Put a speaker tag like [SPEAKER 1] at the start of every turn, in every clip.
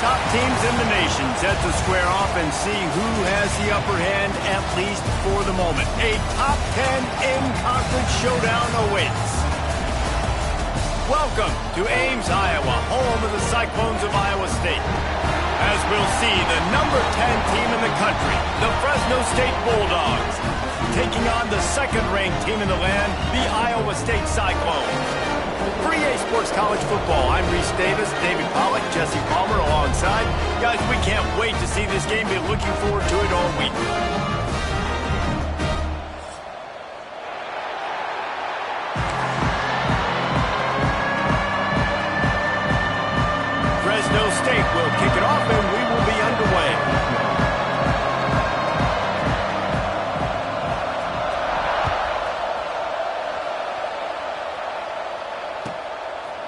[SPEAKER 1] top teams in the nation set to square off and see who has the upper hand, at least for the moment. A top 10 in-conference showdown awaits. Welcome to Ames, Iowa, home of the Cyclones of Iowa State. As we'll see, the number 10 team in the country, the Fresno State Bulldogs, taking on the second-ranked team in the land, the Iowa State Cyclones. For EA Sports College Football, I'm Reese Davis, David Pollack, Jesse Palmer alongside. Guys, we can't wait to see this game. Been looking forward to it all week. Fresno State will kick it off, and we will be underway.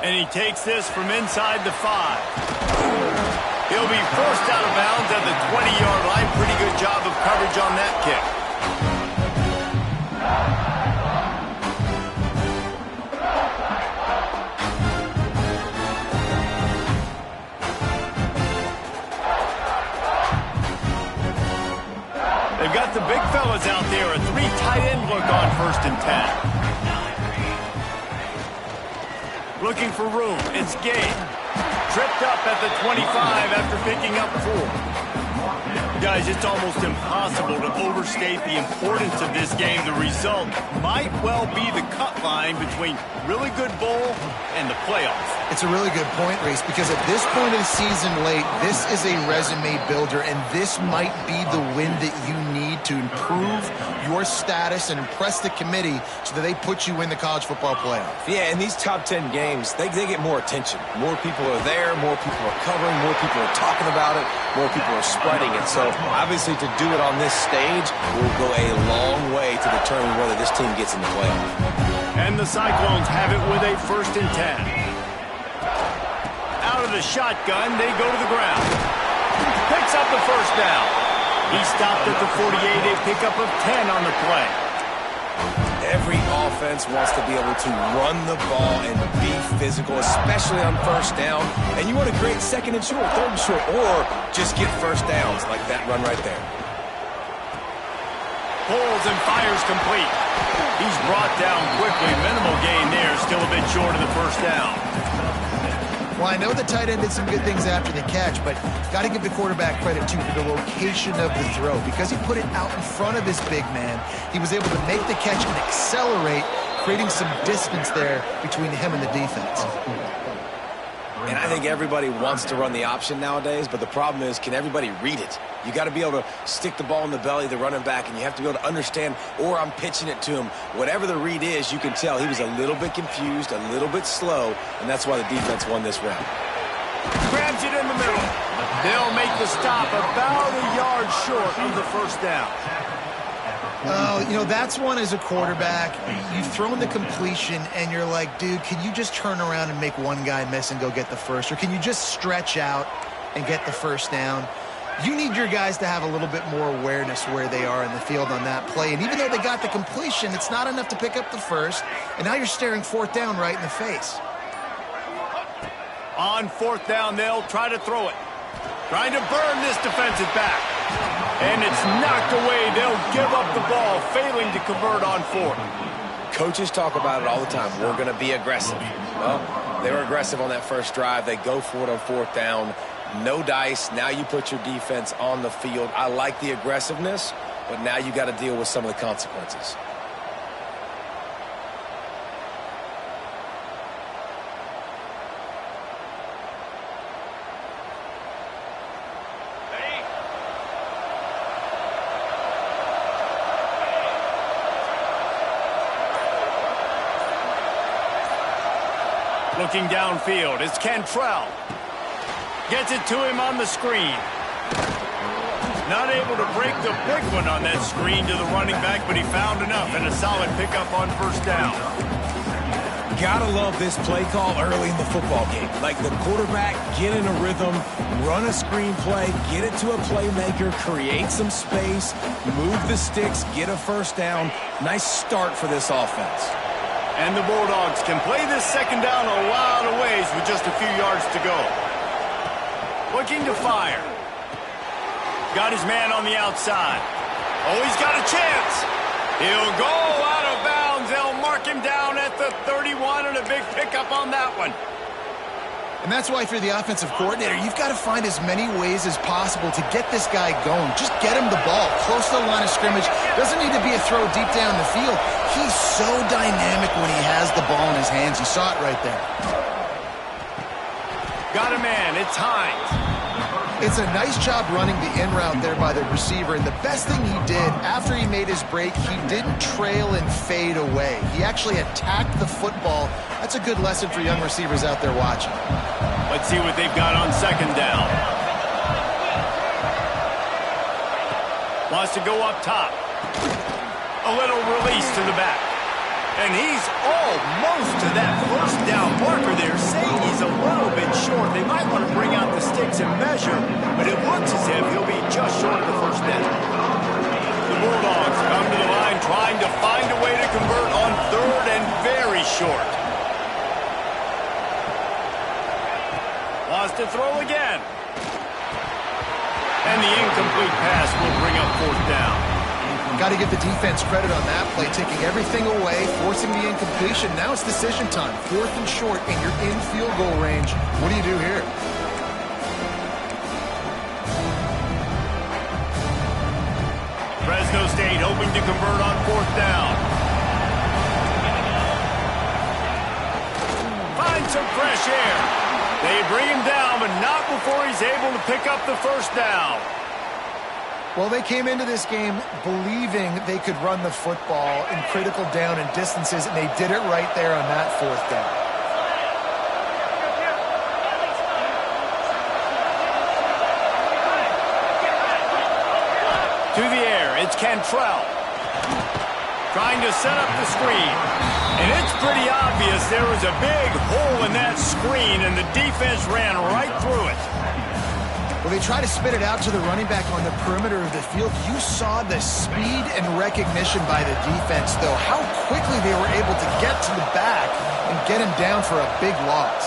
[SPEAKER 1] And he takes this from inside the 5. He'll be forced out of bounds at the 20-yard line. Pretty good job of coverage on that kick. They've got the big fellas out there. A 3 tight end look on 1st and 10. Looking for room. It's Gabe. Tripped up at the 25 after picking up 4. Guys, it's almost impossible to overstate the importance of this game. The result might well be the cut line between really good bowl and the playoffs.
[SPEAKER 2] It's a really good point, Reese, because at this point of the season late, this is a resume builder, and this might be the win that you need to improve your status and impress the committee so that they put you in the college football playoff.
[SPEAKER 3] Yeah, in these top 10 games, they get more attention. More people are there, more people are covering, more people are talking about it, more people are spreading it. So obviously to do it on this stage will go a long way to determine whether this team gets in the playoff.
[SPEAKER 1] And the Cyclones have it with a 1st and 10. Out of the shotgun, they go to the ground. Picks up the 1st down. He stopped at the 48, a pickup of 10 on the play.
[SPEAKER 3] Every offense wants to be able to run the ball and be physical, especially on 1st down. And you want to create 2nd and short, 3rd and short, or just get 1st downs like that run right there.
[SPEAKER 1] Pulls and fires complete. He's brought down quickly. Minimal gain there, still a bit short of the 1st down.
[SPEAKER 2] Well, I know the tight end did some good things after the catch, but got to give the quarterback credit, too, for the location of the throw. Because he put it out in front of his big man, he was able to make the catch and accelerate, creating some distance there between him and the defense.
[SPEAKER 3] And I think everybody wants to run the option nowadays, but the problem is, can everybody read it? You got to be able to stick the ball in the belly of the running back, and you have to be able to understand, or I'm pitching it to him. Whatever the read is, you can tell he was a little bit confused, a little bit slow, and that's why the defense won this round.
[SPEAKER 1] Grabs it in the middle. They'll make the stop about a yard short of the 1st down.
[SPEAKER 2] Oh, you know, that's one as a quarterback. You've thrown the completion, and you're like, dude, can you just turn around and make one guy miss and go get the 1st? Or can you just stretch out and get the 1st down? You need your guys to have a little bit more awareness where they are in the field on that play. And even though they got the completion, it's not enough to pick up the 1st. And now you're staring 4th down right in the face.
[SPEAKER 1] On 4th down, they'll try to throw it. Trying to burn this defensive back. And it's knocked away. They'll give up the ball, failing to convert on 4th.
[SPEAKER 3] Coaches talk about it all the time. We're going to be aggressive. Well, they were aggressive on that 1st drive. They go for it on 4th down. No dice. Now you put your defense on the field. I like the aggressiveness, but now you got to deal with some of the consequences.
[SPEAKER 1] Looking downfield, it's Cantrell. Gets it to him on the screen. Not able to break the big one on that screen to the running back, but he found enough and a solid pickup on 1st down.
[SPEAKER 3] Gotta love this play call early in the football game. Like the quarterback, get in a rhythm, run a screen play, get it to a playmaker, create some space, move the sticks, get a 1st down. Nice start for this offense.
[SPEAKER 1] And the Bulldogs can play this 2nd down a lot of ways with just a few yards to go. Looking to fire. Got his man on the outside. Oh, he's got a chance. He'll go out of bounds. They'll mark him down at the 31 and a big pickup on that one.
[SPEAKER 2] And that's why if you're the offensive coordinator, you've got to find as many ways as possible to get this guy going. Just get him the ball close to the line of scrimmage. Doesn't need to be a throw deep down the field. He's so dynamic when he has the ball in his hands. You saw it right there.
[SPEAKER 1] Got a man. It's Hines.
[SPEAKER 2] It's a nice job running the in route there by the receiver, and the best thing he did after he made his break, he didn't trail and fade away. He actually attacked the football. That's a good lesson for young receivers out there watching.
[SPEAKER 1] Let's see what they've got on second down. Wants to go up top. A little release to the back. And he's almost to that first down marker there, saying he's a little bit short. They might want to bring out the sticks and measure, but it looks as if he'll be just short of the first down. The Bulldogs come to the line trying to find a way to convert on third and very short. Wants to throw again. And the incomplete pass will bring up fourth down.
[SPEAKER 2] Got to give the defense credit on that play, taking everything away, forcing the incompletion. Now it's decision time. Fourth and short, and you're in field goal range. What do you do here?
[SPEAKER 1] Fresno State hoping to convert on fourth down. Find some fresh air. They bring him down, but not before he's able to pick up the first down.
[SPEAKER 2] Well, they came into this game believing they could run the football in critical down and distances, and they did it right there on that fourth down.
[SPEAKER 1] To the air, it's Cantrell. Trying to set up the screen. And it's pretty obvious there was a big hole in that screen, and the defense ran right through it.
[SPEAKER 2] Well, they try to spit it out to the running back on the perimeter of the field. You saw the speed and recognition by the defense, though, how quickly they were able to get to the back and get him down for a big loss.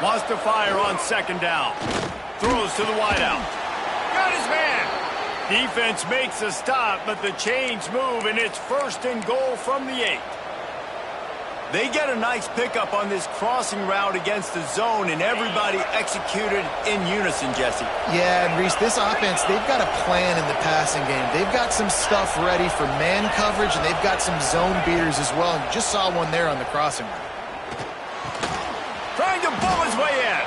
[SPEAKER 1] Wants to fire on second down. Throws to the wideout. Got his man. Defense makes a stop, but the chains move, and it's first and goal from the 8. They get a nice pickup on this crossing route against the zone, and everybody executed in unison, Jesse.
[SPEAKER 2] Yeah, and Reese, this offense, they've got a plan in the passing game. They've got some stuff ready for man coverage, and they've got some zone beaters as well. And you just saw one there on the crossing route.
[SPEAKER 1] Trying to bull his way in.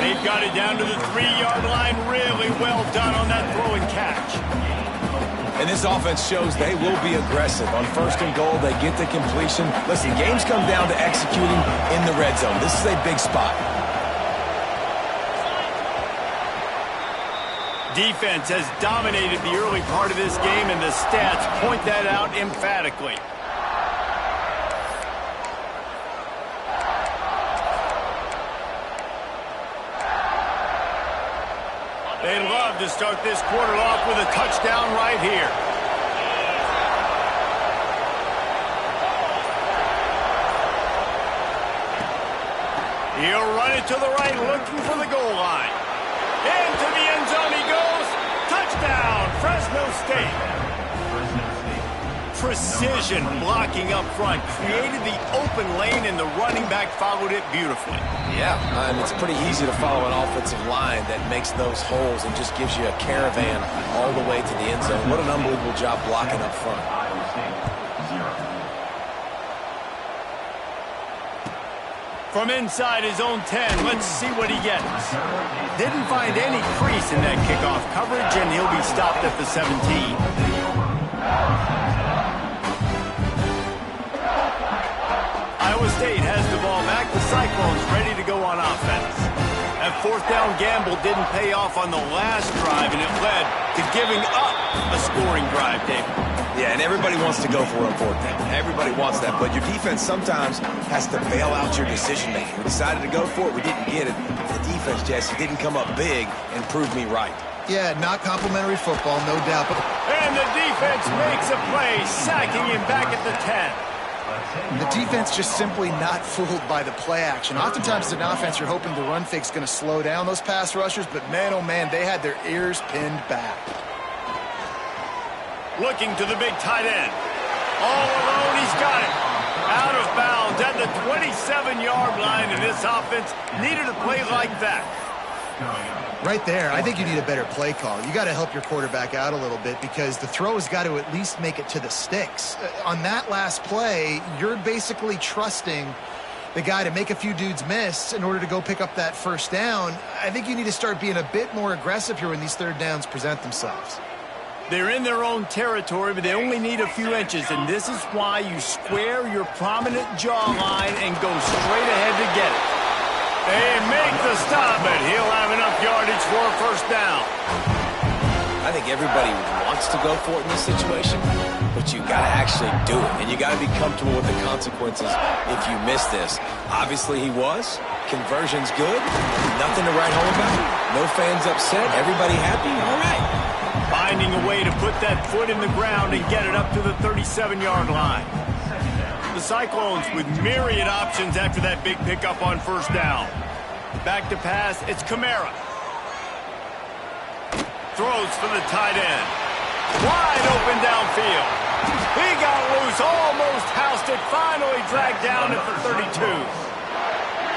[SPEAKER 1] They've got it down to the 3-yard line. Really well done on that throw and catch.
[SPEAKER 3] And this offense shows they will be aggressive. On first and goal, they get the completion. Listen, games come down to executing in the red zone. This is a big spot.
[SPEAKER 1] Defense has dominated the early part of this game, and the stats point that out emphatically. They'd love to start this quarter off with a touchdown right here. He'll run it to the right, looking for the goal line. Into the end zone he goes. Touchdown, Fresno State. Precision blocking up front. Created the open lane, and the running back followed it beautifully.
[SPEAKER 3] Yeah, and it's pretty easy to follow an offensive line that makes those holes and just gives you a caravan all the way to the end zone. What an unbelievable job blocking up front.
[SPEAKER 1] From inside his own 10, let's see what he gets. Didn't find any crease in that kickoff coverage, and he'll be stopped at the 17. Iowa State has the ball back. The Cyclones ready to go on offense. That fourth down gamble didn't pay off on the last drive, and it led to giving up a scoring drive, David.
[SPEAKER 3] Yeah, and everybody wants to go for it on fourth down. Everybody wants that, but your defense sometimes has to bail out your decision-making. We decided to go for it. We didn't get it. The defense, Jesse, didn't come up big and prove me right.
[SPEAKER 2] Yeah, not complimentary football, no doubt.
[SPEAKER 1] And the defense makes a play, sacking him back at the 10.
[SPEAKER 2] The defense just simply not fooled by the play action. Oftentimes as an offense, you're hoping the run fake's going to slow down those pass rushers, but man, oh man, they had their ears pinned back.
[SPEAKER 1] Looking to the big tight end. All alone, he's got it. Out of bounds at the 27-yard line, and this offense needed a play like that.
[SPEAKER 2] Right there, I think you need a better play call. You got to help your quarterback out a little bit because the throw has got to at least make it to the sticks. On that last play, you're basically trusting the guy to make a few dudes miss in order to go pick up that first down. I think you need to start being a bit more aggressive here when these third downs present themselves.
[SPEAKER 1] They're in their own territory, but they only need a few inches, and this is why you square your prominent jawline and go straight ahead to get it. They make the stop, but he'll have enough yardage for a first down.
[SPEAKER 3] I think everybody wants to go for it in this situation, but you got to actually do it, and you got to be comfortable with the consequences if you miss this. Obviously, he was. Conversion's good. Nothing to write home about. No fans upset. Everybody happy. All right.
[SPEAKER 1] Finding a way to put that foot in the ground and get it up to the 37-yard line. The Cyclones with myriad options after that big pickup on first down. Back to pass, it's Kamara. Throws for the tight end. Wide open downfield. He got loose, almost housed it, finally dragged down at the 32.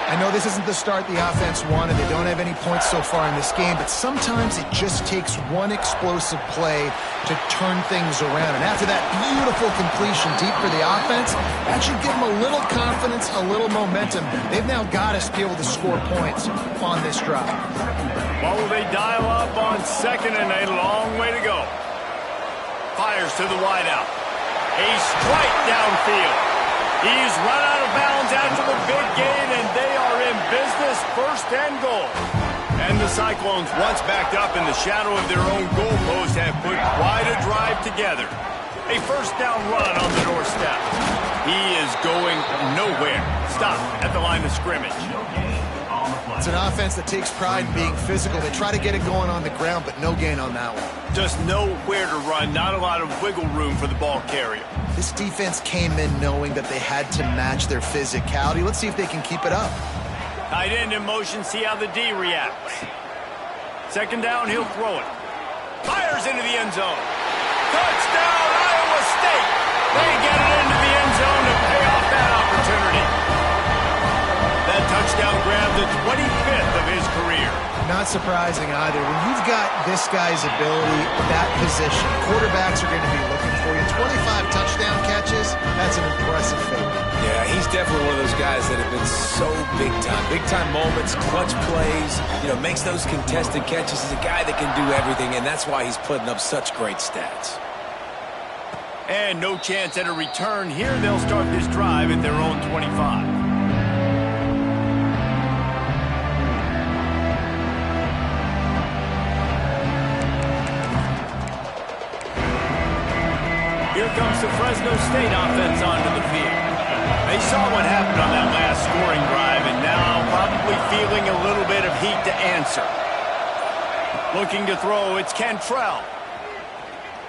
[SPEAKER 2] I know this isn't the start the offense wanted. They don't have any points so far in this game, but sometimes it just takes one explosive play to turn things around. And after that beautiful completion deep for the offense, that should give them a little confidence, a little momentum. They've now got to be able to score points on this drive.
[SPEAKER 1] What will they dial up on second and a long way to go? Fires to the wideout. A strike downfield. He's run out of bounds after the big gain, and they are in business, first and goal. And the Cyclones, once backed up in the shadow of their own goalpost, have put quite a drive together. A first down run on the doorstep. He is going nowhere. Stop at the line of scrimmage.
[SPEAKER 2] It's an offense that takes pride in being physical. They try to get it going on the ground, but no gain on that one.
[SPEAKER 1] Just nowhere to run, not a lot of wiggle room for the ball carrier.
[SPEAKER 2] This defense came in knowing that they had to match their physicality. Let's see if they can keep it up.
[SPEAKER 1] Tight end in motion, see how the D reacts. Second down, he'll throw it. Fires into the end zone. Touchdown, Iowa State! They get it into the end zone to pay off that opportunity. That touchdown grabbed the 25th of his career.
[SPEAKER 2] Not surprising either. When you've got this guy's ability, that position, quarterbacks are going to be looking for you. 25 touchdown catches, that's an impressive feat.
[SPEAKER 3] Yeah, he's definitely one of those guys that have been so big time. Big time moments, clutch plays, makes those contested catches. He's a guy that can do everything, and that's why he's putting up such great stats.
[SPEAKER 1] And no chance at a return here. They'll start this drive at their own 25. Here comes the Fresno State offense onto the field. They saw what happened on that last scoring drive, and now probably feeling a little bit of heat to answer. Looking to throw, it's Cantrell.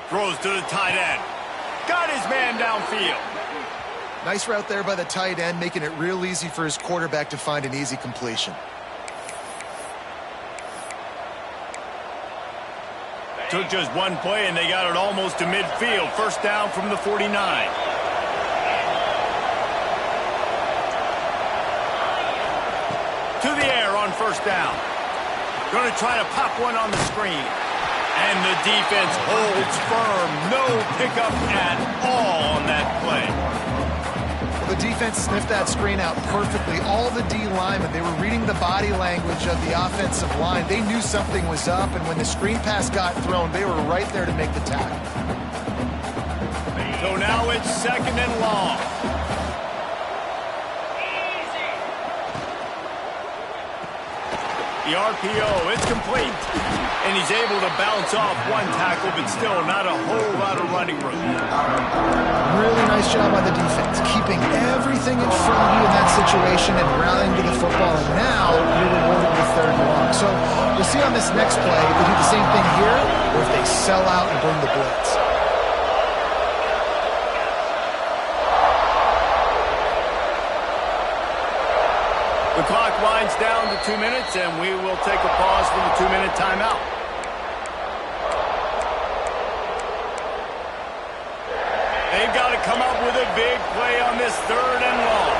[SPEAKER 1] Throws to the tight end. Got his man downfield.
[SPEAKER 2] Nice route there by the tight end, making it real easy for his quarterback to find an easy completion.
[SPEAKER 1] Took just one play, and they got it almost to midfield. First down from the 49. To the air on first down. Going to try to pop one on the screen. And the defense holds firm. No pickup at all on that play.
[SPEAKER 2] The defense sniffed that screen out perfectly. All the D linemen, they were reading the body language of the offensive line. They knew something was up, and when the screen pass got thrown, they were right there to make the tackle.
[SPEAKER 1] So now it's second and long. The RPO, it's complete. And he's able to bounce off one tackle, but still not a whole lot of running room.
[SPEAKER 2] Really nice job by the defense, keeping everything in front of you in that situation and rallying to the football. And now you're rewarded with third and long. So we'll see on this next play if they do the same thing here or if they sell out and bring the blitz.
[SPEAKER 1] winds down to 2 minutes, and we will take a pause for the 2-minute timeout. They've got to come up with a big play on this 3rd and long.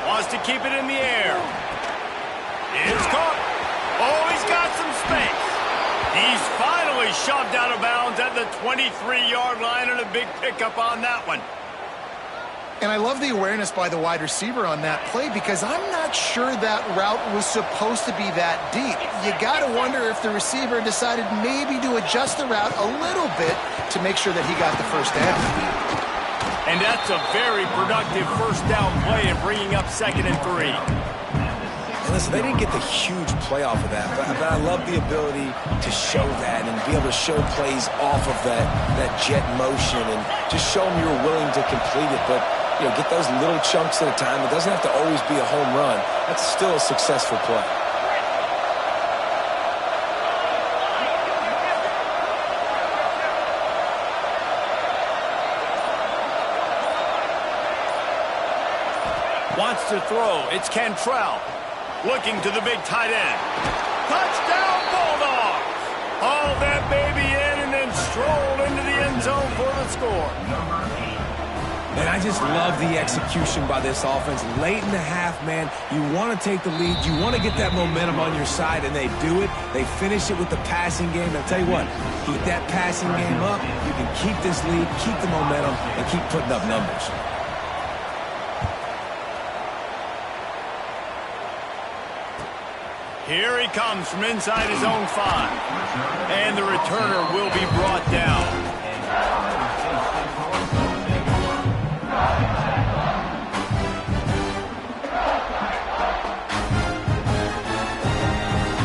[SPEAKER 1] Wants to keep it in the air. It's caught. Oh, he's got some space. He's finally shoved out of bounds at the 23-yard line, and a big pickup on that one.
[SPEAKER 2] And I love the awareness by the wide receiver on that play, because I'm not sure that route was supposed to be that deep. You got to wonder if the receiver decided maybe to adjust the route a little bit to make sure that he got the first down.
[SPEAKER 1] And that's a very productive first down play in bringing up 2nd and 3.
[SPEAKER 3] And listen, they didn't get the huge play off of that, but I love the ability to show that and be able to show plays off of that jet motion and just show them you're willing to complete it. But get those little chunks at a time. It doesn't have to always be a home run. That's still a successful play.
[SPEAKER 1] Wants to throw. It's Cantrell. Looking to the big tight end. Touchdown, Bulldogs! Hauled that baby in and then strolled into the end zone for the score.
[SPEAKER 3] And I just love the execution by this offense. Late in the half, man, you want to take the lead. You want to get that momentum on your side, and they do it. They finish it with the passing game. I'll tell you what, keep that passing game up. You can keep this lead, keep the momentum, and keep putting up numbers.
[SPEAKER 1] Here he comes from inside his own 5. And the returner will be brought down.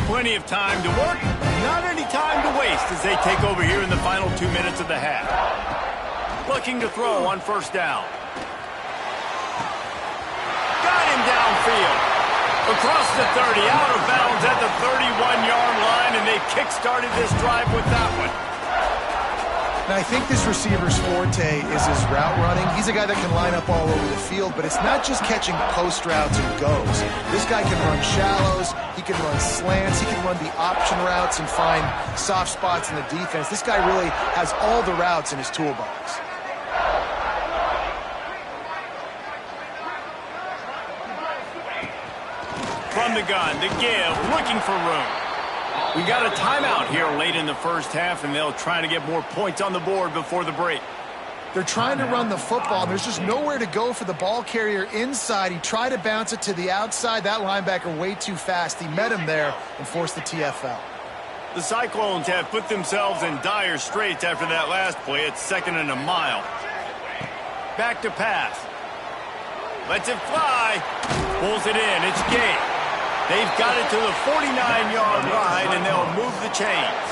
[SPEAKER 1] Plenty of time to work, not any time to waste as they take over here in the final 2 minutes of the half. Looking to throw on first down. Got him downfield. Across the 30, out of bounds at the 31-yard line, and they kick-started this drive with that one.
[SPEAKER 2] Now, I think this receiver's forte is his route running. He's a guy that can line up all over the field, but it's not just catching post routes and goes. This guy can run shallows, he can run slants, he can run the option routes and find soft spots in the defense. This guy really has all the routes in his toolbox.
[SPEAKER 1] From the gun, to give, looking for room. We got a timeout here late in the first half, and they'll try to get more points on the board before the break.
[SPEAKER 2] They're trying to run the football. There's just nowhere to go for the ball carrier inside. He tried to bounce it to the outside. That linebacker way too fast. He met him there and forced the TFL.
[SPEAKER 1] The Cyclones have put themselves in dire straits after that last play. It's 2nd and a mile. Back to pass. Lets it fly. Pulls it in. It's Gay. They've got it to the 49-yard line, and they'll move the chains.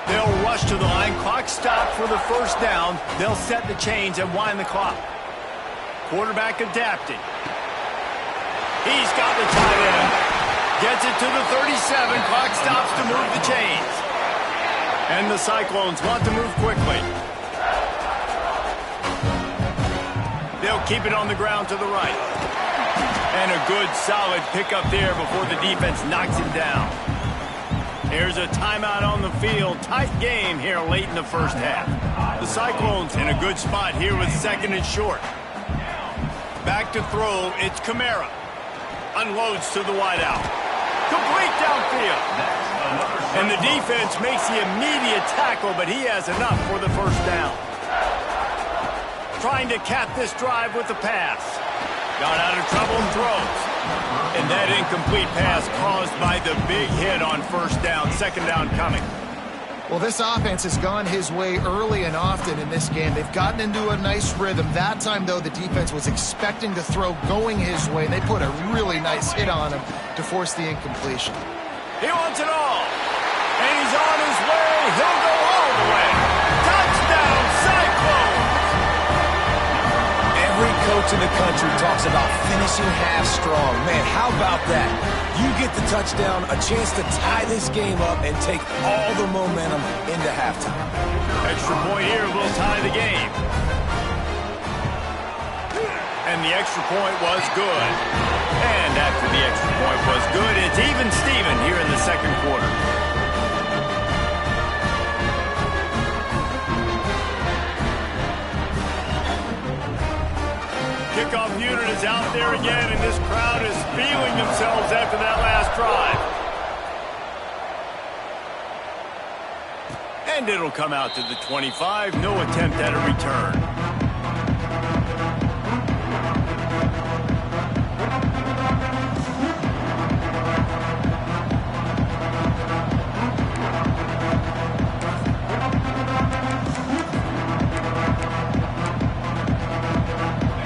[SPEAKER 1] They'll rush to the line. Clock stopped for the first down. They'll set the chains and wind the clock. Quarterback adapting. He's got the tight end. Gets it to the 37. Clock stops to move the chains. And the Cyclones want to move quickly. They'll keep it on the ground to the right. And a good, solid pickup there before the defense knocks him down. There's a timeout on the field. Tight game here late in the first half. The Cyclones in a good spot here with 2nd and short. Back to throw. It's Kamara. Unloads to the wideout. Complete downfield. And the defense makes the immediate tackle, but he has enough for the first down. Trying to cap this drive with the pass. Got out of trouble and throws. And that incomplete pass caused by the big hit on first down. 2nd down coming.
[SPEAKER 2] Well, this offense has gone his way early and often in this game. They've gotten into a nice rhythm. That time, though, the defense was expecting the throw going his way. They put a really nice hit on him to force the incompletion.
[SPEAKER 1] He wants it all. And he's on his way. He'll go all the way. Touchdown, Cyclones!
[SPEAKER 3] Every coach in the country talks about finishing half strong. Man, how about that? You get the touchdown, a chance to tie this game up and take all the momentum into halftime.
[SPEAKER 1] Extra point here will tie the game. And the extra point was good. And after the extra point was good, it's even Steven here in the second quarter. Kickoff unit is out there again, and this crowd is feeling themselves after that last drive. And it'll come out to the 25. No attempt at a return.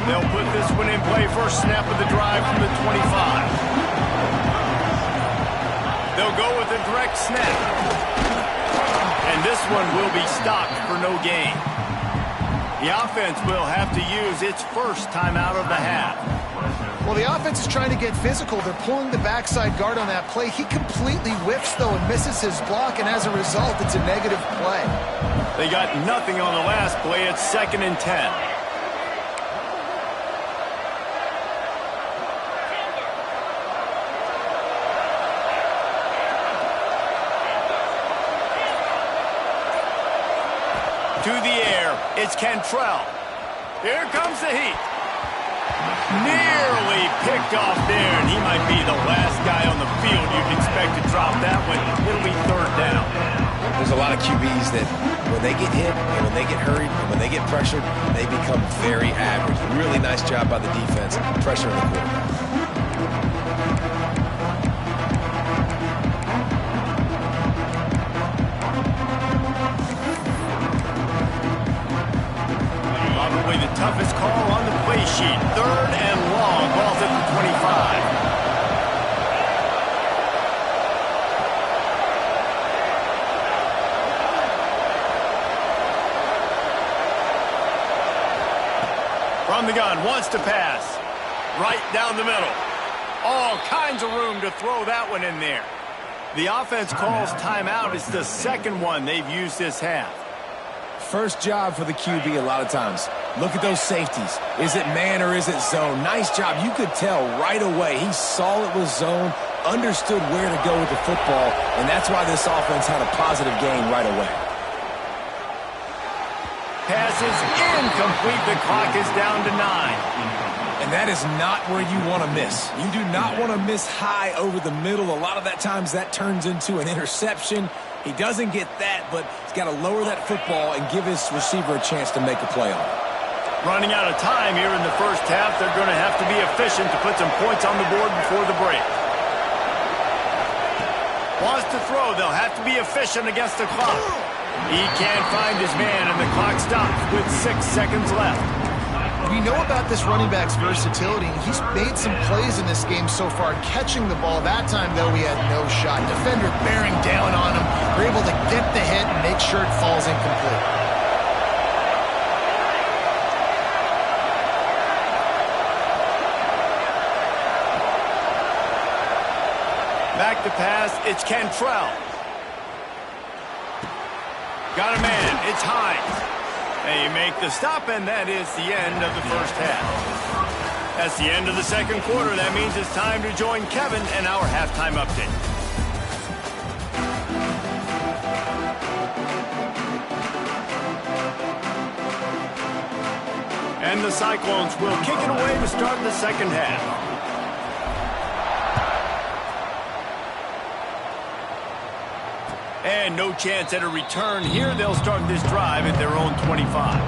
[SPEAKER 1] They'll put this one in play. First snap of the drive from the 25. They'll go with a direct snap. And this one will be stopped for no gain. The offense will have to use its first timeout of the half.
[SPEAKER 2] Well, the offense is trying to get physical. They're pulling the backside guard on that play. He completely whiffs, though, and misses his block, and as a result, it's a negative play.
[SPEAKER 1] They got nothing on the last play. It's 2nd and 10. To the air, it's Cantrell. Here comes the heat. Nearly picked off there, and he might be the last guy on the field you'd expect to drop that one. It'll be 3rd down.
[SPEAKER 3] There's a lot of QBs that when they get hit and when they get hurried and when they get pressured, they become very average. Really nice job by the defense, pressuring the quarterback.
[SPEAKER 1] The toughest call on the play sheet. 3rd and long. Ball's at the 25. From the gun, wants to pass. Right down the middle. All kinds of room to throw that one in there. The offense calls timeout. It's the second one they've used this half.
[SPEAKER 3] First job for the QB a lot of times. Look at those safeties. Is it man or is it zone? Nice job. You could tell right away. He saw it was zone, understood where to go with the football, and that's why this offense had a positive gain right away.
[SPEAKER 1] Pass is incomplete. The clock is down to 9.
[SPEAKER 3] And that is not where you want to miss. You do not want to miss high over the middle. A lot of that times that turns into an interception. He doesn't get that, but he's got to lower that football and give his receiver a chance to make a play on it.
[SPEAKER 1] Running out of time here in the first half. They're going to have to be efficient to put some points on the board before the break. Wants to throw. They'll have to be efficient against the clock. He can't find his man, and the clock stops with 6 seconds left.
[SPEAKER 2] We know about this running back's versatility. He's made some plays in this game so far, catching the ball. That time, though, he had no shot. Defender bearing down on him. They're able to get the hit and make sure it falls incomplete.
[SPEAKER 1] Back to pass, it's Cantrell. Got a man, it's Hines. They make the stop, and that is the end of the first half. That's the end of the second quarter. That means it's time to join Kevin and our halftime update. And the Cyclones will kick it away to start the second half. And no chance at a return here. They'll start this drive at their own 25.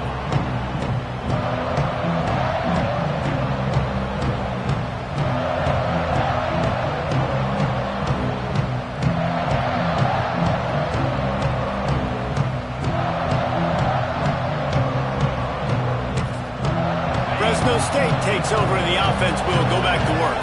[SPEAKER 1] Fresno State takes over and the offense will go back to work.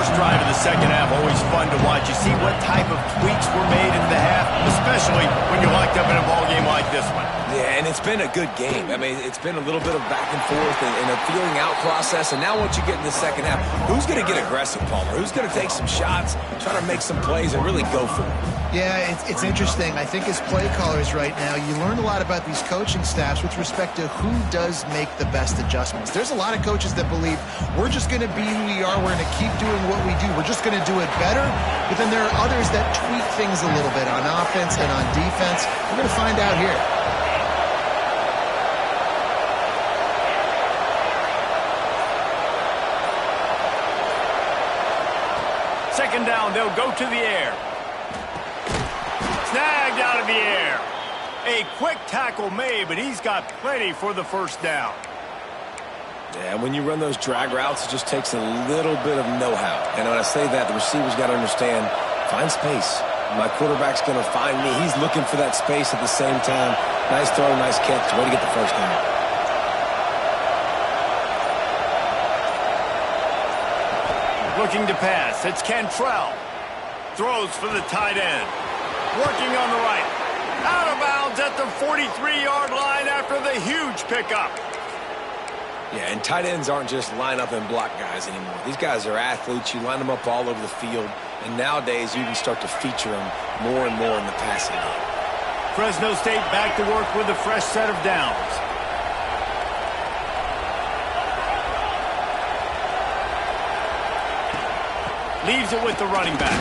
[SPEAKER 1] first drive of the second half, always fun to watch. You see what type of tweaks were made in the half, especially when you're locked up in a ball game like this one.
[SPEAKER 3] Yeah, and it's been a good game. I mean, it's been a little bit of back and forth and a feeling out process. And now once you get in the second half, who's going to get aggressive, Palmer? Who's going to take some shots, try to make some plays, and really go for it?
[SPEAKER 2] Yeah, it's interesting. I think as play callers right now, you learn a lot about these coaching staffs with respect to who does make the best adjustments. There's a lot of coaches that believe we're just going to be who we are. We're going to keep doing what we do. We're just going to do it better. But then there are others that tweak things a little bit on offense and on defense. We're going to find out here.
[SPEAKER 1] Second down, they'll go to the air. Snagged out of the air. A quick tackle made, but he's got plenty for the first down.
[SPEAKER 3] Yeah, when you run those drag routes, it just takes a little bit of know-how. And when I say that, the receiver's got to understand, find space. My quarterback's going to find me. He's looking for that space at the same time. Nice throw, nice catch. Way to get the first down.
[SPEAKER 1] Looking to pass. It's Cantrell. Throws for the tight end. Working on the right. Out of bounds at the 43-yard line after the huge pickup.
[SPEAKER 3] Yeah, and tight ends aren't just line up and block guys anymore. These guys are athletes. You line them up all over the field. And nowadays, you can start to feature them more and more in the passing game.
[SPEAKER 1] Fresno State back to work with a fresh set of downs. Leaves it with the running back.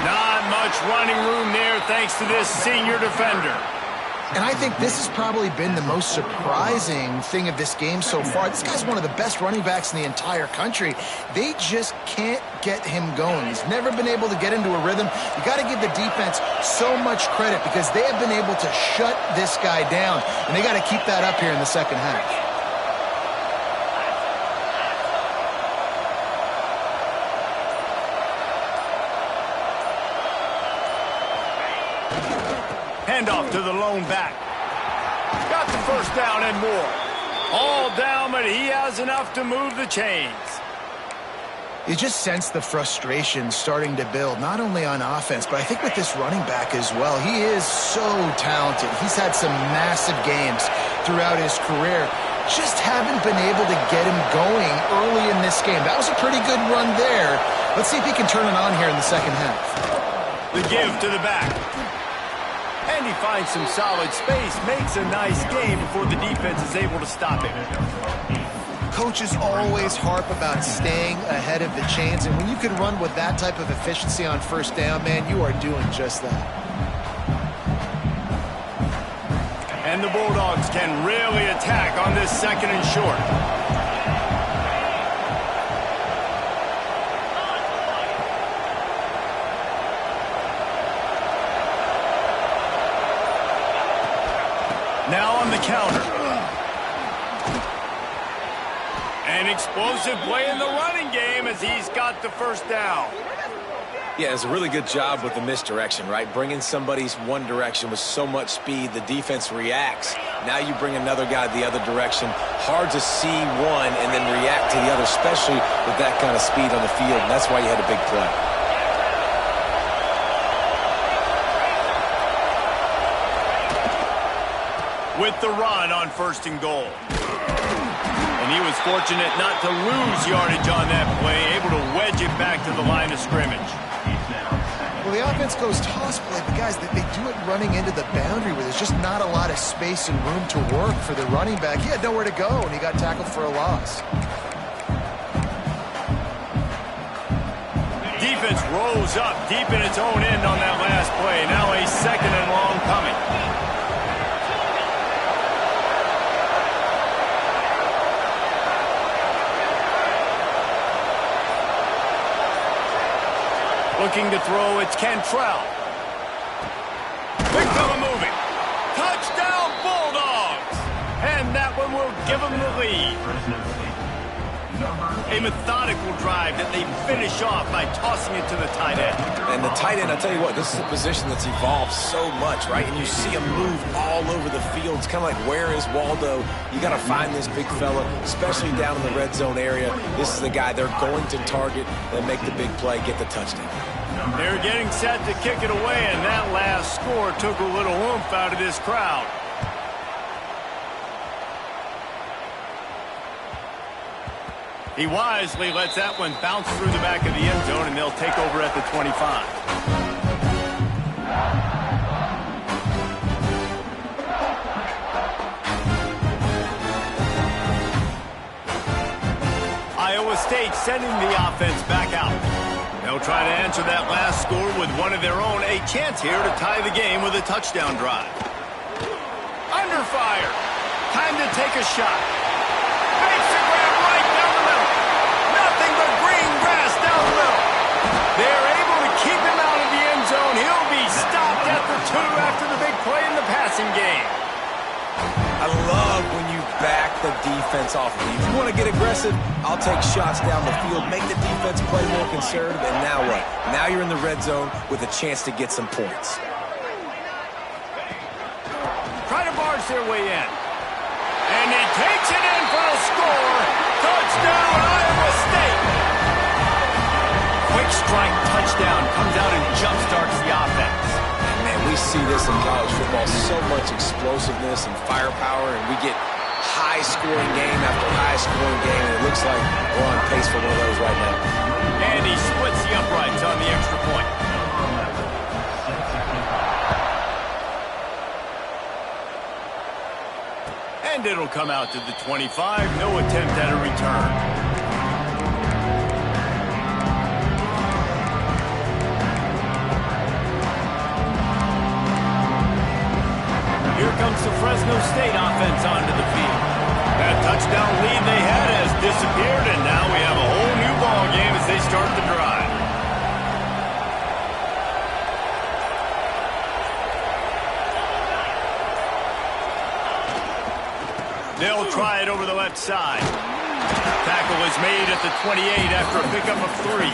[SPEAKER 1] Not much running room there thanks to this senior defender.
[SPEAKER 2] And I think this has probably been the most surprising thing of this game so far. This guy's one of the best running backs in the entire country. They just can't get him going. He's never been able to get into a rhythm. You got to give the defense so much credit because they have been able to shut this guy down. And they got to keep that up here in the second half.
[SPEAKER 1] Handoff to the lone back. Got the first down and more. All down, but he has enough to move the chains.
[SPEAKER 2] You just sense the frustration starting to build, not only on offense, but I think with this running back as well. He is so talented. He's had some massive games throughout his career. Just haven't been able to get him going early in this game. That was a pretty good run there. Let's see if he can turn it on here in the second half.
[SPEAKER 1] The give to the back. And he finds some solid space, makes a nice game before the defense is able to stop him.
[SPEAKER 2] Coaches always harp about staying ahead of the chains, and when you can run with that type of efficiency on first down, man, you are doing just that.
[SPEAKER 1] And the Bulldogs can really attack on this second and short. Now on the counter. An explosive play in the running game as he's got the first down.
[SPEAKER 3] Yeah, it's a really good job with the misdirection, right? Bringing somebody's one direction with so much speed, the defense reacts. Now you bring another guy the other direction. Hard to see one and then react to the other, especially with that kind of speed on the field. And that's why you had a big play.
[SPEAKER 1] With the run on first and goal. And he was fortunate not to lose yardage on that play, able to wedge it back to the line of scrimmage.
[SPEAKER 2] Well, the offense goes toss play, but guys, they do it running into the boundary where there's just not a lot of space and room to work for the running back. He had nowhere to go, and he got tackled for a loss.
[SPEAKER 1] Defense rolls up deep in its own end on that last play. Now a second and long coming. Looking to throw, it's Cantrell. Big fella moving. Touchdown, Bulldogs! And that one will give them the lead. A methodical drive that they finish off by tossing it to the tight end.
[SPEAKER 3] And the tight end, I tell you what, this is a position that's evolved so much, right? And you see him move all over the field. It's kind of like, where is Waldo? You got to find this big fella, especially down in the red zone area. This is the guy they're going to target and make the big play, get the touchdown.
[SPEAKER 1] They're getting set to kick it away, and that last score took a little oomph out of this crowd. He wisely lets that one bounce through the back of the end zone, and they'll take over at the 25. Iowa State sending the offense back out. They'll try to answer that last score with one of their own. A chance here to tie the game with a touchdown drive. Under fire. Time to take a shot. Makes the grab right down the middle. Nothing but green grass down the middle. They're able to keep him out of the end zone. He'll be stopped at the 2 after the big play in the passing game.
[SPEAKER 3] I love when you back the defense off of you. If you want to get aggressive, I'll take shots down the field, make the defense play more conservative, and now what? Now you're in the red zone with a chance to get some points.
[SPEAKER 1] Try to barge their way in. And he takes it in for a score. Touchdown, Iowa State. Quick strike touchdown comes out and jump-starts the offense.
[SPEAKER 3] Man, we see this in college football, so much explosiveness and firepower, and we get high-scoring game after high-scoring game, and it looks like we're on pace for one of those right now.
[SPEAKER 1] And he splits the uprights on the extra point. And it'll come out to the 25. No attempt at a return. Here comes the Fresno State offense onto the field. That touchdown lead they had has disappeared, and now we have a whole new ball game as they start the drive. They'll try it over the left side. Tackle is made at the 28 after a pickup of 3.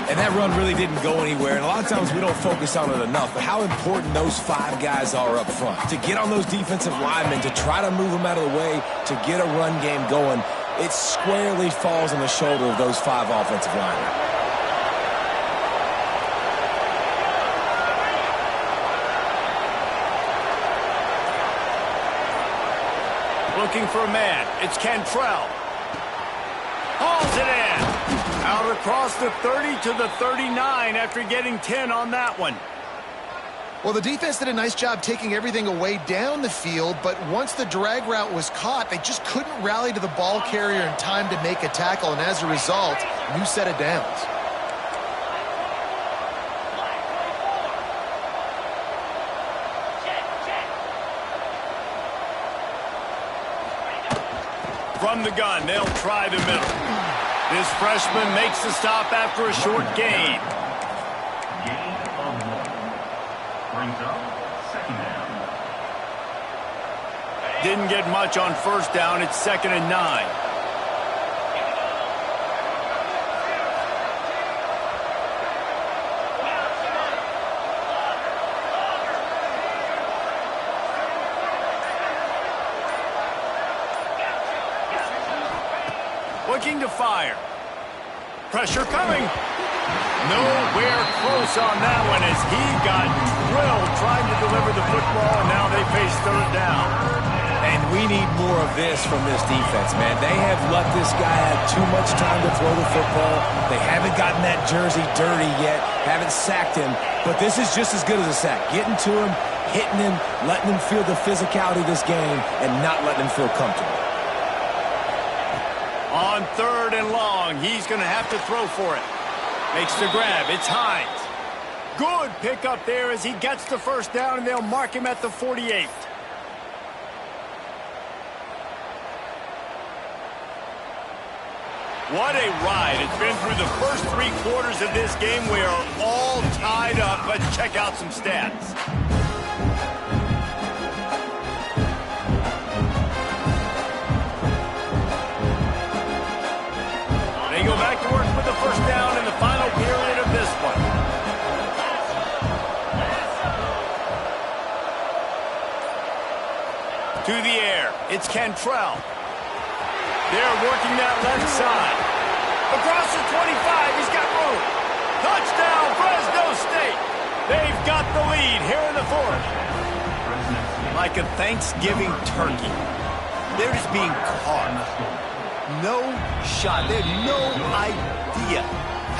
[SPEAKER 3] And that run really didn't go anywhere, and a lot of times we don't focus on it enough, but how important those 5 guys are up front. To get on those defensive linemen, to try to move them out of the way, to get a run game going, it squarely falls on the shoulder of those 5 offensive linemen.
[SPEAKER 1] Looking for a man. It's Cantrell. Hauls it in. Out across the 30 to the 39 after getting 10 on that one.
[SPEAKER 2] Well, the defense did a nice job taking everything away down the field, but once the drag route was caught, they just couldn't rally to the ball carrier in time to make a tackle, and as a result, new set of downs.
[SPEAKER 1] From the gun, they'll try the middle. This freshman makes the stop after a short gain.
[SPEAKER 4] Brings up second down.
[SPEAKER 1] Didn't get much on first down. It's 2nd and 9. Looking to fire. Pressure coming. Nowhere close on that one as he got drilled trying to deliver the football, and now they face 3rd down.
[SPEAKER 3] And we need more of this from this defense, man. They have let this guy have too much time to throw the football. They haven't gotten that jersey dirty yet, haven't sacked him, but this is just as good as a sack. Getting to him, hitting him, letting him feel the physicality of this game, and not letting him feel comfortable.
[SPEAKER 1] On 3rd and long, he's going to have to throw for it. Makes the grab. It's Hines. Good pickup there as he gets the first down, and they'll mark him at the 48. What a ride. It's been through the first 3 quarters of this game. We are all tied up. Let's check out some stats. It's Cantrell. They're working that left side. Across the 25, he's got room. Touchdown, Fresno State. They've got the lead here in the fourth. Like a Thanksgiving turkey. They're just being carved. No shot. They have no idea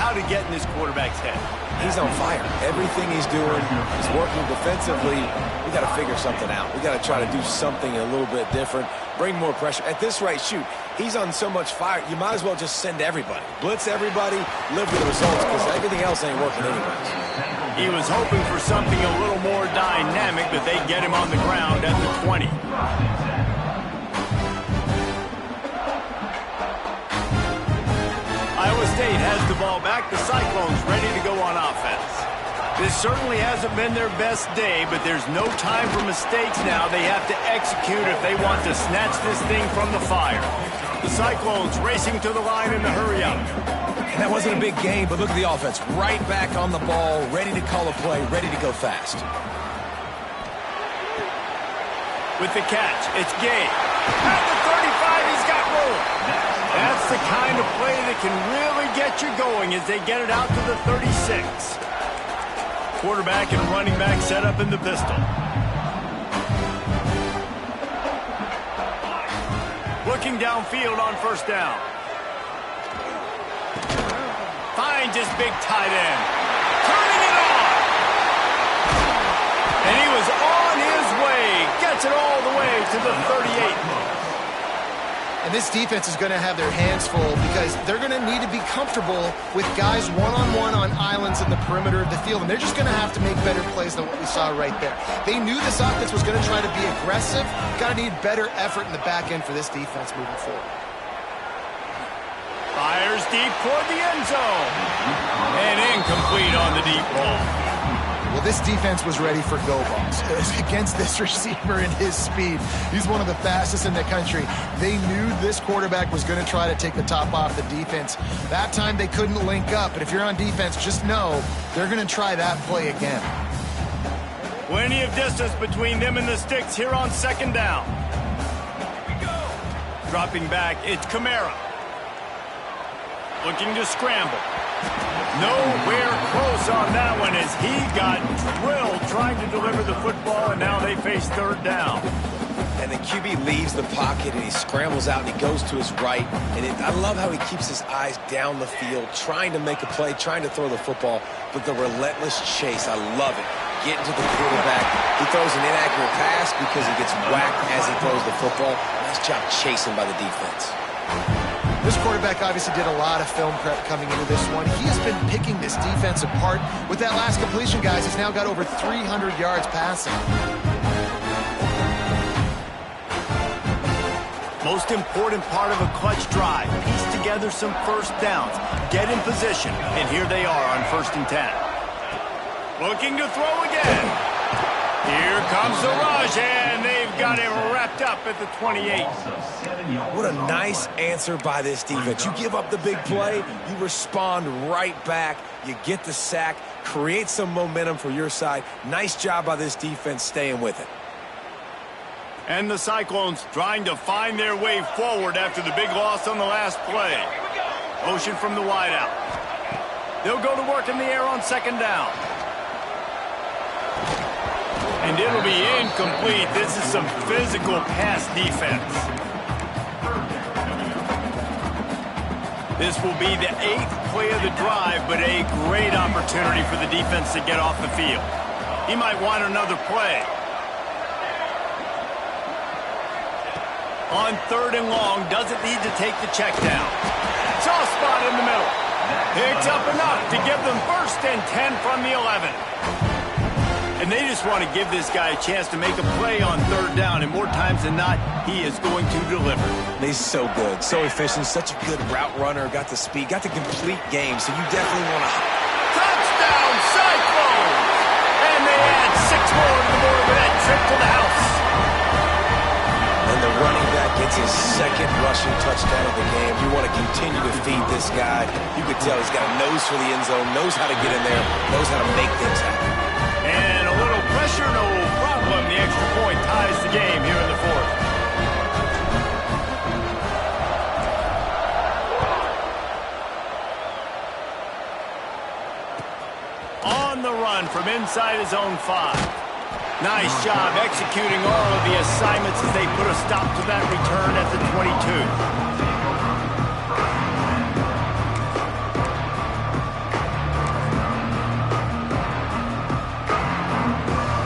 [SPEAKER 1] how to get in this quarterback's head.
[SPEAKER 3] He's on fire. Everything he's doing, he's working defensively. We got to figure something out. We got to try to do something a little bit different, bring more pressure. At this rate, shoot, he's on so much fire, you might as well just send everybody. Blitz everybody, live with the results, because everything else ain't working anyways.
[SPEAKER 1] He was hoping for something a little more dynamic, but they get him on the ground at the 20. Iowa State has the ball back. The Cyclones ready to go on offense. This certainly hasn't been their best day, but there's no time for mistakes now. They have to execute if they want to snatch this thing from the fire. The Cyclones racing to the line in the hurry-up.
[SPEAKER 3] And that wasn't a big game, but look at the offense. Right back on the ball, ready to call a play, ready to go fast.
[SPEAKER 1] With the catch, it's Gay. At the 35, he's got room. That's the kind of play that can really get you going as they get it out to the 36. Quarterback and running back set up in the pistol. Looking downfield on first down. Finds his big tight end. Turning it on. And he was on his way. Gets it all the way to the 38.
[SPEAKER 2] And this defense is going to have their hands full because they're going to need to be comfortable with guys one-on-one on islands in the perimeter of the field. And they're just going to have to make better plays than what we saw right there. They knew this offense was going to try to be aggressive. Got to need better effort in the back end for this defense moving forward.
[SPEAKER 1] Fires deep toward the end zone. And incomplete on the deep ball.
[SPEAKER 2] Well, this defense was ready for go balls. Against this receiver and his speed, he's one of the fastest in the country. They knew this quarterback was going to try to take the top off the defense. That time they couldn't link up, but if you're on defense, just know they're going to try that play again.
[SPEAKER 1] Plenty of distance between them and the sticks here on second down. Dropping back, it's Kamara. Looking to scramble. Nowhere close on that one as he got drilled trying to deliver the football, and now they face third down.
[SPEAKER 3] And the QB leaves the pocket, and he scrambles out, and he goes to his right. And I love how he keeps his eyes down the field, trying to make a play, trying to throw the football, but the relentless chase, I love it. Getting to the quarterback. He throws an inaccurate pass because he gets whacked as he throws the football. Nice job chasing by the defense.
[SPEAKER 2] This quarterback obviously did a lot of film prep coming into this one. He has been picking this defense apart. With that last completion, guys, he's now got over 300 yards passing.
[SPEAKER 1] Most important part of a clutch drive. Piece together some first downs. Get in position. And here they are on 1st and 10. Looking to throw again. Here comes the rush, and they've got him wrapped up at the 28.
[SPEAKER 3] What a nice answer by this defense. You give up the big play, you respond right back, you get the sack, create some momentum for your side. Nice job by this defense staying with it.
[SPEAKER 1] And the Cyclones trying to find their way forward after the big loss on the last play. Motion from the wideout. They'll go to work in the air on second down. And it'll be incomplete. This is some physical pass defense. This will be the 8th play of the drive, but a great opportunity for the defense to get off the field. He might want another play. On 3rd and long, doesn't need to take the check down. Soft spot in the middle. Picks up enough to give them 1st and 10 from the 11. And they just want to give this guy a chance to make a play on 3rd down, and more times than not, he is going to deliver.
[SPEAKER 3] He's so good, so efficient, such a good route runner, got the speed, got the complete game, so you definitely want to...
[SPEAKER 1] Touchdown, Cyclones! And they add 6 more to the board with that trip to the house.
[SPEAKER 3] And the running back gets his 2nd rushing touchdown of the game. You want to continue to feed this guy. You could tell he's got a nose for the end zone, knows how to get in there, knows how to make things happen.
[SPEAKER 1] And a little pressure, no problem. The extra point ties the game here in the 4th. on the run from inside his own 5. Nice job executing all of the assignments as they put a stop to that return at the 22.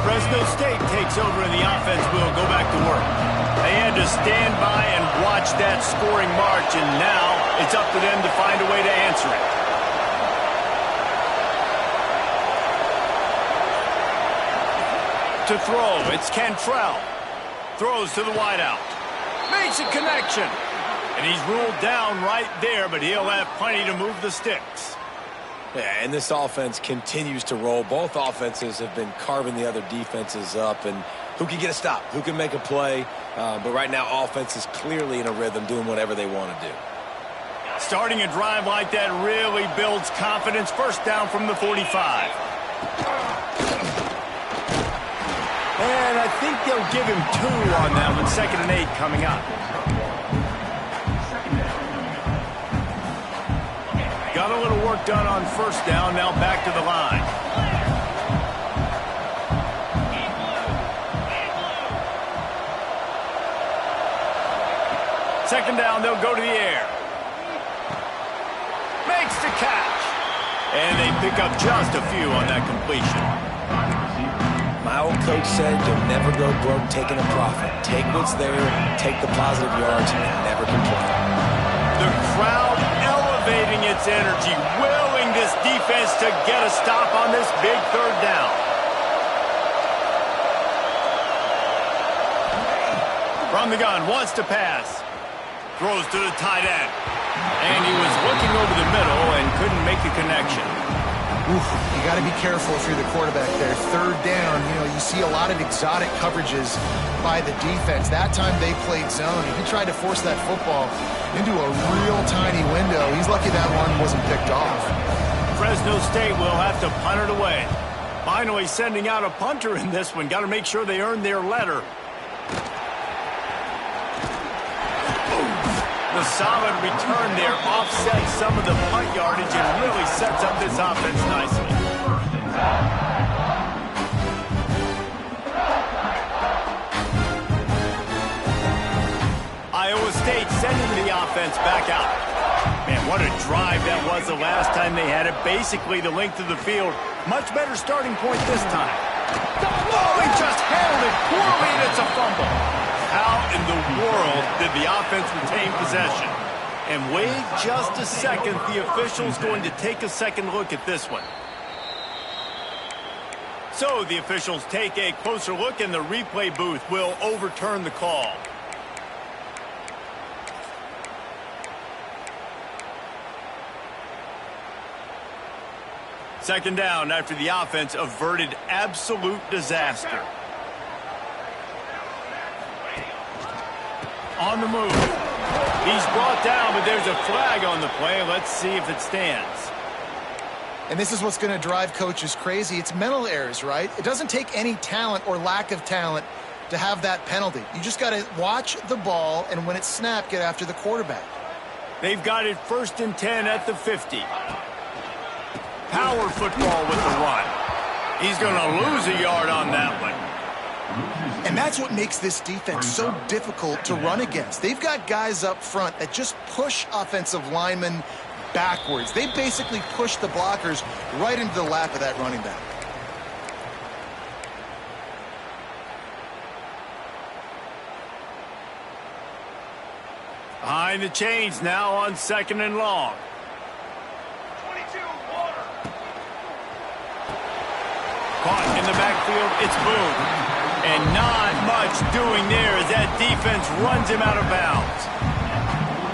[SPEAKER 1] Fresno State takes over and the offense will go back to work. They had to stand by and watch that scoring march, and now it's up to them to find a way to answer it. To throw, it's Cantrell. Throws to the wideout. Makes a connection. And he's ruled down right there, but he'll have plenty to move the sticks.
[SPEAKER 3] Yeah, and this offense continues to roll. Both offenses have been carving the other defenses up, and who can get a stop, who can make a play. But right now, offense is clearly in a rhythm, doing whatever they want to do.
[SPEAKER 1] Starting a drive like that really builds confidence. First down from the 45. And I think they'll give him 2 on that one. 2nd and 8 coming up. Got a little work done on first down. Now back to the line. Second down, they'll go to the air. Makes the catch. And they pick up just a few on that completion.
[SPEAKER 3] My old coach said you'll never go broke taking a profit. Take what's there, take the positive yards, and never complain.
[SPEAKER 1] The crowd elevating its energy, willing this defense to get a stop on this big 3rd down. From the gun, wants to pass. Throws to the tight end. And he was looking over the middle and couldn't make a connection.
[SPEAKER 2] Oof, you got to be careful if you're the quarterback there. 3rd down, you see a lot of exotic coverages by the defense. That time they played zone. He tried to force that football into a real tiny window. He's lucky that one wasn't picked off.
[SPEAKER 1] Fresno State will have to punt it away. Finally sending out a punter in this one. Got to make sure they earn their letter. The solid return there offsets some of the punt yardage and really sets up this offense nicely. Iowa State sending the offense back out. Man, what a drive that was the last time they had it. Basically the length of the field. Much better starting point this time. Oh, he just handled it poorly, and it's a fumble. How in the world did the offense retain possession? And wait just a second. The official's going to take a second look at this one. So the officials take a closer look, and the replay booth will overturn the call. Second down after the offense averted absolute disaster. On the move. He's brought down, but there's a flag on the play. Let's see if it stands.
[SPEAKER 2] And this is what's going to drive coaches crazy. It's mental errors, right? It doesn't take any talent or lack of talent to have that penalty. You just got to watch the ball, and when it's snapped, get after the quarterback.
[SPEAKER 1] They've got it 1st and 10 at the 50. Power football with the run. He's going to lose a yard on that one.
[SPEAKER 2] And that's what makes this defense so difficult to run against. They've got guys up front that just push offensive linemen backwards. They basically push the blockers right into the lap of that running back.
[SPEAKER 1] Behind the chains now on 2nd and long. Caught in the backfield, it's Boone. And not much doing there as that defense runs him out of bounds.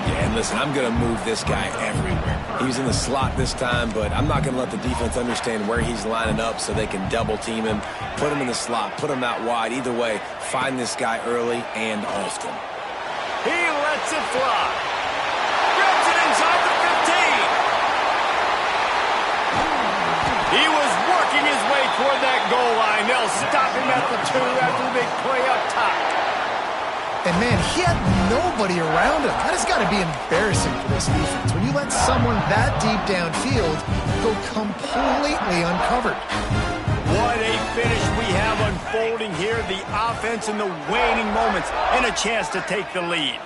[SPEAKER 3] Yeah, and listen, I'm going to move this guy everywhere. He's in the slot this time, but I'm not going to let the defense understand where he's lining up so they can double team him, put him in the slot, put him out wide. Either way, find this guy early and often.
[SPEAKER 1] He lets it fly. Gets it inside the 15. He was working his way toward that goal line. They'll stop him at the 2 after the big play up top.
[SPEAKER 2] And, man, he had nobody around him. That has got to be embarrassing for this defense. When you let someone that deep downfield go completely uncovered.
[SPEAKER 1] What a finish we have unfolding here. The offense in the waning moments and a chance to take the lead.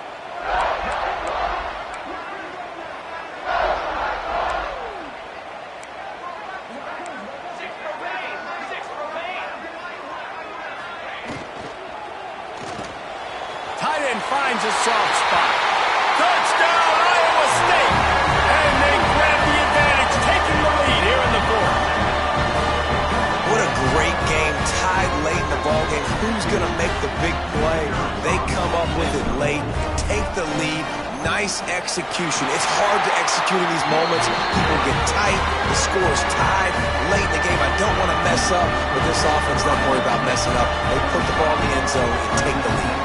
[SPEAKER 1] Tight end finds a soft spot. Touchdown, Iowa State! And they grab the advantage, taking the lead here in the fourth.
[SPEAKER 3] What a great game, tied late in the ballgame. Who's going to make the big play? They come up with it late, take the lead. Nice execution. It's hard to execute in these moments. People get tight. The score is tied late in the game. I don't want to mess up, but this offense doesn't worry about messing up. They put the ball in the end zone and take the lead.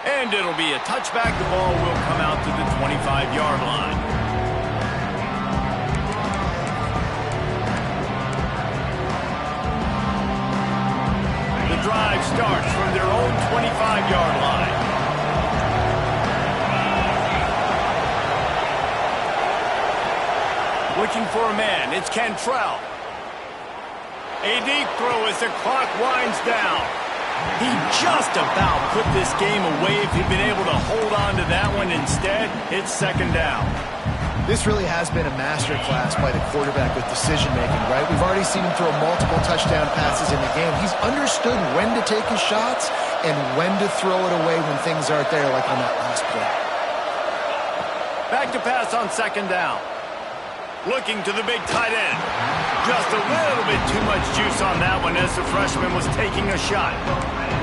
[SPEAKER 1] And it'll be a touchback. The ball will come out to the 25-yard line. The drive starts from their own 25-yard line. Looking for a man. It's Cantrell. A deep throw as the clock winds down. He just about put this game away if he'd been able to hold on to that one. Instead, it's second down.
[SPEAKER 2] This really has been a masterclass by the quarterback with decision-making, right? We've already seen him throw multiple touchdown passes in the game. He's understood when to take his shots and when to throw it away when things aren't there, like on that last play.
[SPEAKER 1] Back to pass on second down. Looking to the big tight end. Just a little bit too much juice on that one as the freshman was taking a shot.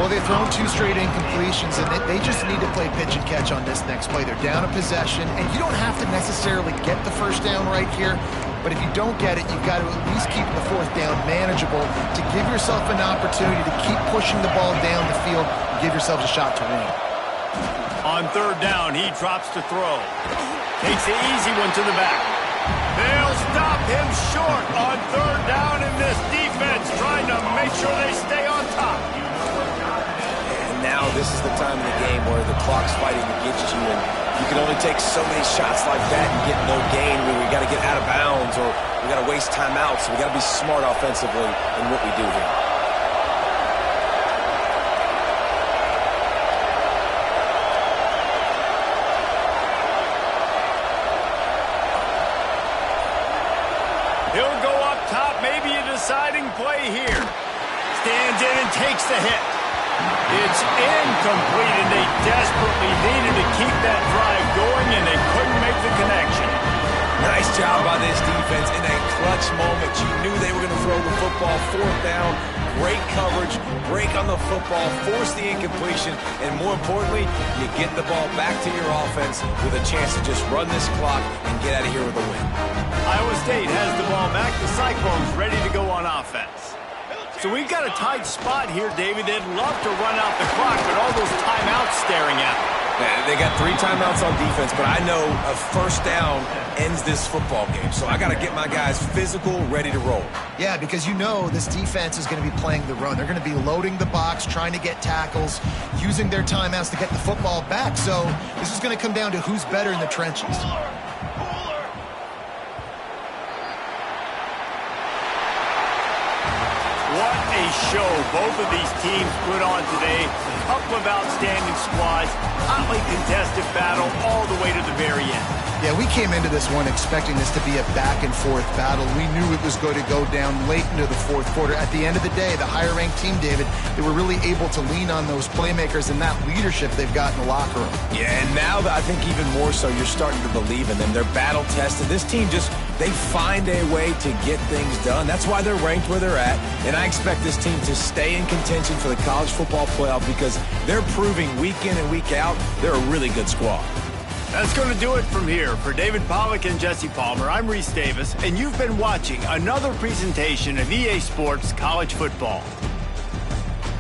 [SPEAKER 2] Well, they've thrown 2 straight incompletions, and they just need to play pitch and catch on this next play. They're down a possession, and you don't have to necessarily get the first down right here, but if you don't get it, you've got to at least keep the fourth down manageable to give yourself an opportunity to keep pushing the ball down the field and give yourselves a shot to win.
[SPEAKER 1] On third down, he drops to throw. Takes the easy one to the back. They'll stop him short on third down, and this defense trying to make sure they stay on top.
[SPEAKER 3] And now this is the time of the game where the clock's fighting against you, and you can only take so many shots like that and get no gain. We got to get out of bounds, or we got to waste timeouts. So we got to be smart offensively in what we do here.
[SPEAKER 1] He'll go up top, maybe a deciding play here. Stands in and takes the hit. It's incomplete, and they desperately needed to keep that drive going, and they couldn't make the connection.
[SPEAKER 3] Nice job by this defense in a clutch moment. You knew they were going to throw the football. Fourth down, great coverage, break on the football, force the incompletion, and more importantly, you get the ball back to your offense with a chance to just run this clock and get out of here with a win.
[SPEAKER 1] Iowa State has the ball back. The Cyclones ready to go on offense. So we've got a tight spot here, David. They'd love to run out the clock, but all those timeouts staring at them.
[SPEAKER 3] They got 3 timeouts on defense, but I know a first down ends this football game. So I got to get my guys physical, ready to roll.
[SPEAKER 2] Yeah, because you know this defense is going to be playing the run. They're going to be loading the box, trying to get tackles, using their timeouts to get the football back. So this is going to come down to who's better in the trenches.
[SPEAKER 1] What a show both of these teams put on today. A couple of outstanding squads, hotly contested battle all the way to the very end.
[SPEAKER 2] Yeah, we came into this one expecting this to be a back-and-forth battle. We knew it was going to go down late into the fourth quarter. At the end of the day, the higher-ranked team, David, they were really able to lean on those playmakers and that leadership they've got in the locker room.
[SPEAKER 3] Yeah, and now I think even more so, you're starting to believe in them. They're battle-tested. This team they find a way to get things done. That's why they're ranked where they're at, and I expect this team to stay in contention for the college football playoff because they're proving week in and week out they're a really good squad.
[SPEAKER 1] That's going to do it from here. For David Pollack and Jesse Palmer, I'm Reese Davis, and you've been watching another presentation of EA Sports College Football.